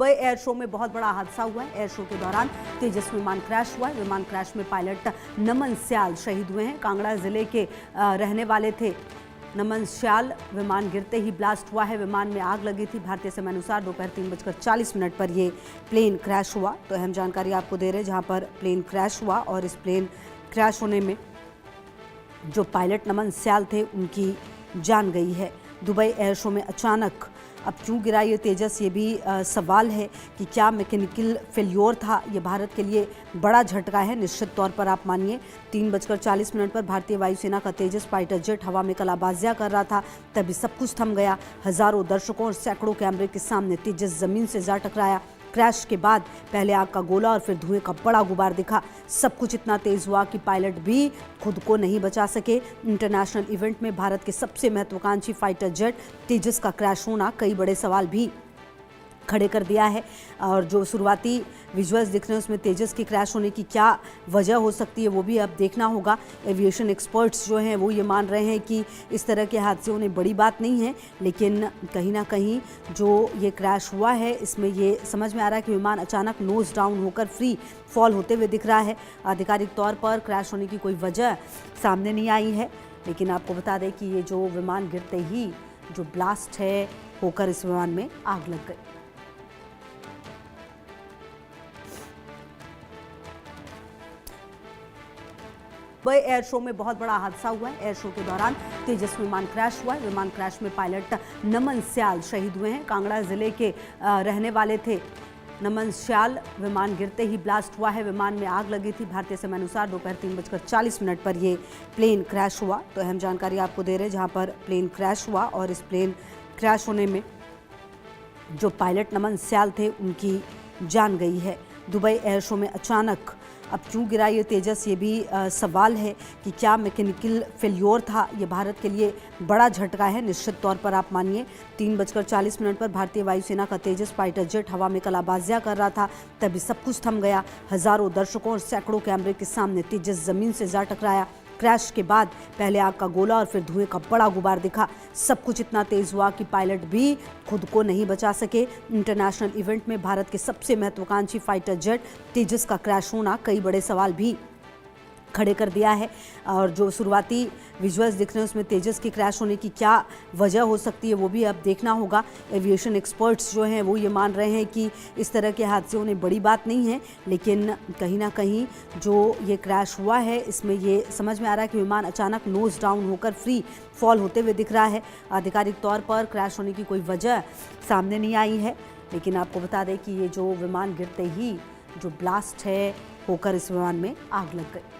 Mumbai air show में बहुत बड़ा हादसा हुआ है। एयर शो के दौरान तेजस विमान क्रैश हुआ है। विमान क्रैश में पायलट नमन स्याल शहीद हुए हैं। कांगड़ा जिले के रहने वाले थे नमन स्याल। विमान गिरते ही ब्लास्ट हुआ है। विमान में आग लगी थी। भारतीय समय अनुसार दोपहर 3:40 पर ये प्लेन क्रैश हुआ। तो अहम जानकारी आपको दे रहे हैं जहां पर प्लेन क्रैश हुआ और इस प्लेन क्रैश होने में जो पायलट नमन स्याल थे उनकी जान गई है। दुबई एयर शो में अचानक अब क्यों गिरा ये तेजस, ये भी सवाल है कि क्या मैकेनिकल फेल्योर था। ये भारत के लिए बड़ा झटका है निश्चित तौर पर। आप मानिए 3:40 पर भारतीय वायुसेना का तेजस फाइटर जेट हवा में कलाबाजियां कर रहा था, तभी सब कुछ थम गया। हजारों दर्शकों और सैकड़ों कैमरे के सामने तेजस जमीन से जा टकराया। क्रैश के बाद पहले आग का गोला और फिर धुएं का बड़ा गुबार दिखा। सब कुछ इतना तेज हुआ कि पायलट भी खुद को नहीं बचा सके। इंटरनेशनल इवेंट में भारत के सबसे महत्वाकांक्षी फाइटर जेट तेजस का क्रैश होना कई बड़े सवाल भी खड़े कर दिया है। और जो शुरुआती विजुअल्स दिख रहे हैं उसमें तेजस की क्रैश होने की क्या वजह हो सकती है वो भी अब देखना होगा। एविएशन एक्सपर्ट्स जो हैं वो ये मान रहे हैं कि इस तरह के हादसे होने बड़ी बात नहीं है, लेकिन कहीं ना कहीं जो ये क्रैश हुआ है इसमें ये समझ में आ रहा है कि विमान अचानक नोज डाउन होकर फ्री फॉल होते हुए दिख रहा है। आधिकारिक तौर पर क्रैश होने की कोई वजह सामने नहीं आई है, लेकिन आपको बता दें कि ये जो विमान गिरते ही जो ब्लास्ट है होकर इस विमान में आग लग गई। मुंबई एयर शो में बहुत बड़ा हादसा हुआ है। एयर शो के दौरान तेजस विमान क्रैश हुआ है। विमान क्रैश में पायलट नमन स्याल शहीद हुए हैं। कांगड़ा जिले के रहने वाले थे नमन स्याल। विमान गिरते ही ब्लास्ट हुआ है। विमान में आग लगी थी। भारतीय समय अनुसार दोपहर 3:40 पर ये प्लेन क्रैश हुआ। तो अहम जानकारी आपको दे रहे हैं जहां पर प्लेन क्रैश हुआ और इस प्लेन क्रैश होने में जो पायलट नमन स्याल थे उनकी जान गई है। दुबई एयर शो में अचानक अब क्यों गिरा ये तेजस, ये भी सवाल है कि क्या मैकेनिकल फेल्योर था। ये भारत के लिए बड़ा झटका है निश्चित तौर पर। आप मानिए 3:40 पर भारतीय वायुसेना का तेजस फाइटर जेट हवा में कलाबाजियां कर रहा था, तभी सब कुछ थम गया। हजारों दर्शकों और सैकड़ों कैमरे के सामने तेजस जमीन से जा टकराया। क्रैश के बाद पहले आग का गोला और फिर धुएं का बड़ा गुबार दिखा। सब कुछ इतना तेज हुआ कि पायलट भी खुद को नहीं बचा सके। इंटरनेशनल इवेंट में भारत के सबसे महत्वाकांक्षी फाइटर जेट तेजस का क्रैश होना कई बड़े सवाल भी खड़े कर दिया है। और जो शुरुआती विजुअल्स दिख रहे हैं उसमें तेजस की क्रैश होने की क्या वजह हो सकती है वो भी अब देखना होगा। एविएशन एक्सपर्ट्स जो हैं वो ये मान रहे हैं कि इस तरह के हादसे होने बड़ी बात नहीं है, लेकिन कहीं ना कहीं जो ये क्रैश हुआ है इसमें ये समझ में आ रहा है कि विमान अचानक नोज डाउन होकर फ्री फॉल होते हुए दिख रहा है। आधिकारिक तौर पर क्रैश होने की कोई वजह सामने नहीं आई है, लेकिन आपको बता दें कि ये जो विमान गिरते ही जो ब्लास्ट है होकर इस विमान में आग लग गई।